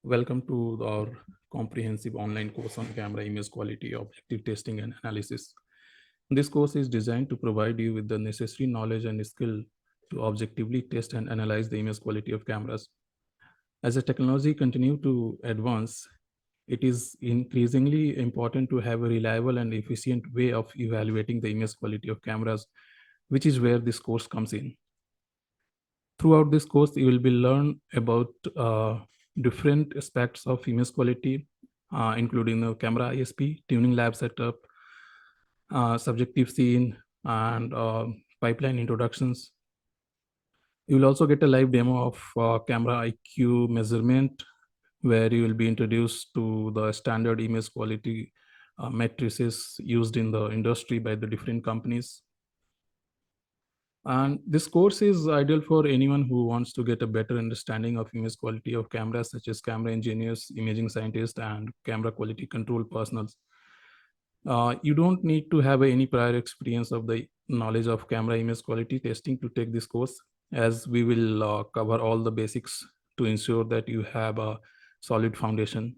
Welcome to our comprehensive online course on camera image quality, objective testing, and analysis. This course is designed to provide you with the necessary knowledge and skill to objectively test and analyze the image quality of cameras. As the technology continues to advance, it is increasingly important to have a reliable and efficient way of evaluating the image quality of cameras, which is where this course comes in. Throughout this course, you will be learn about different aspects of image quality, including the camera ISP, tuning lab setup, subjective scene, and pipeline introductions. You will also get a live demo of camera IQ measurement, where you will be introduced to the standard image quality matrices used in the industry by the different companies. And this course is ideal for anyone who wants to get a better understanding of image quality of cameras, such as camera engineers, imaging scientists, and camera quality control personnel. You don't need to have any prior experience of the knowledge of camera image quality testing to take this course, as we will cover all the basics to ensure that you have a solid foundation.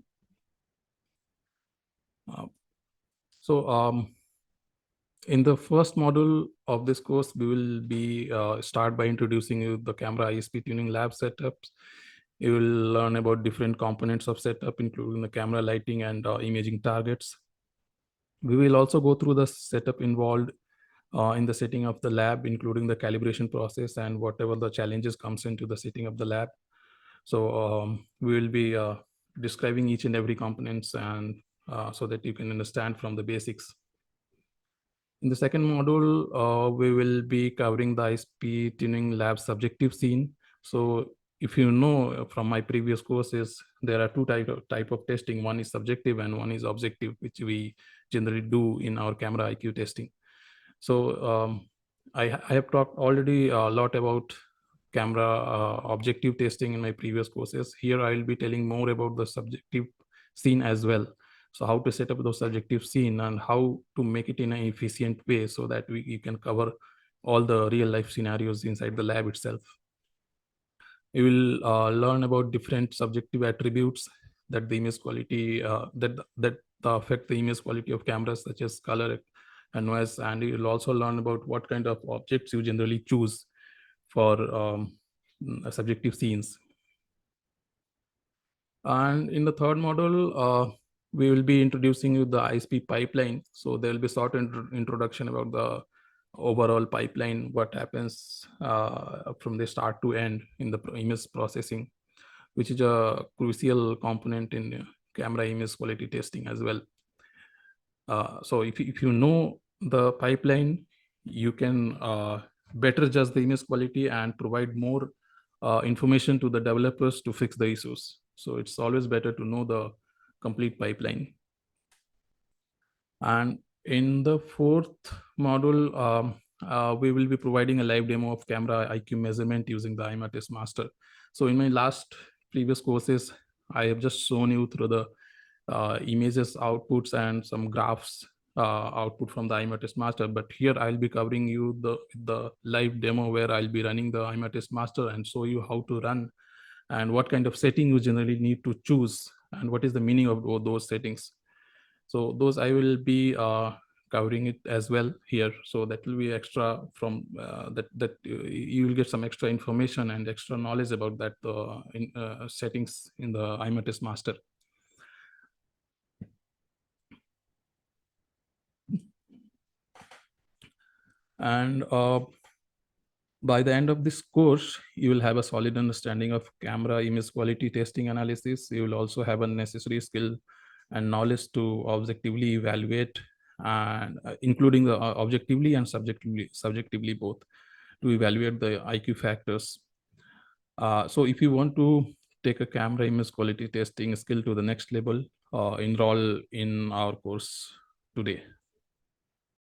Uh, so, in the first module of this course, we will be start by introducing you the camera ISP tuning lab setups. You will learn about different components of setup, including the camera lighting and imaging targets. We will also go through the setup involved in the setting of the lab, including the calibration process and whatever the challenges comes into the setting of the lab. So we will be describing each and every components, and so that you can understand from the basics. In the second module, we will be covering the ISP tuning lab subjective scene. So if you know from my previous courses, there are two type of testing. One is subjective and one is objective, which we generally do in our camera IQ testing. So I have talked already a lot about camera objective testing in my previous courses. Here I will be telling more about the subjective scene as well. So how to set up those subjective scene and how to make it in an efficient way so that you can cover all the real life scenarios inside the lab itself. You will learn about different subjective attributes that the image quality that affect the image quality of cameras, such as color and noise, and you will also learn about what kind of objects you generally choose for subjective scenes. And in the third module, we will be introducing you the ISP pipeline. So there will be short introduction about the overall pipeline, what happens from the start to end in the image processing, which is a crucial component in camera image quality testing as well. So if you know the pipeline, you can better judge the image quality and provide more information to the developers to fix the issues. So it's always better to know the complete pipeline. And in the fourth module, we will be providing a live demo of camera IQ measurement using the IMATIS master. So in my last previous courses, I have just shown you through the images outputs and some graphs output from the IMATIS master. But here I'll be covering you the live demo where I'll be running the IMATIS master and show you how to run and what kind of setting you generally need to choose and what is the meaning of those settings. So those I will be covering it as well here. So that will be extra from that you will get some extra information and extra knowledge about that settings in the IMATIS master. And by the end of this course, you will have a solid understanding of camera image quality testing analysis. You will also have a necessary skill and knowledge to objectively evaluate, and including the objectively and subjectively both, to evaluate the IQ factors. So if you want to take a camera image quality testing skill to the next level, enroll in our course today.